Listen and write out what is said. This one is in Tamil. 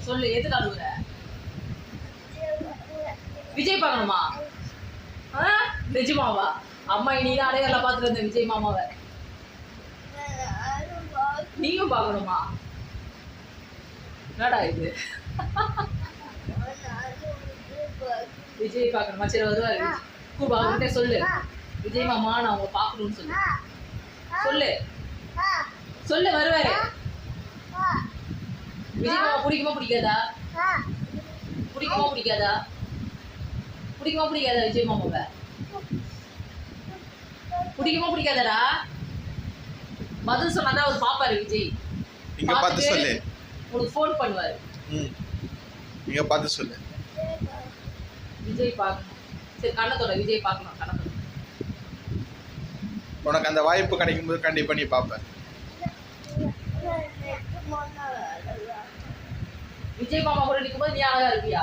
சொல்லு, எதுக்கு அழுகுற? விஜய் பார்க்கணுமா? நிஜமாவா? அம்மா இனிதான் அடையாள பார்த்துட்டு இருந்த விஜய் மாமாவை நீயும் பார்க்கணுமா? என்னடா இது? விஜய் பார்க்கணுமா? சரி வருவாரு. கூப்பா அவங்ககிட்ட சொல்லு, விஜய் மாமா நான் உங்களை பார்க்கணும்னு சொல்லு. சொல்லு சொல்லு, வருவாரு. விஜய் மாமா பிடிக்குமா பிடிக்காதா? பிடிக்குமா பிடிக்காதா? பிடிக்குமா பிடிக்காதா விஜய் மாமாவை? பிடிக்குமா பிடிக்காதடா? பதில் சொன்னாதான் அவர் பாப்பாரு. விஜய் நீங்க பார்த்து சொல்லு, உங்களுக்கு ஃபோன் பண்ணுவாரு. நீங்க பார்த்து சொல்லு. விஜய் பார்க்கணும். சரி கண்ணத்தோட விஜய் பார்க்கணும். கண்ணத்தோட உனக்கு அந்த வாய்ப்பு கிடைக்கும் போது கண்டிப்பா நீ பார்ப்ப. விஜய் மாமா கூட நிற்கும்போது நீ அழகா இருப்பியா?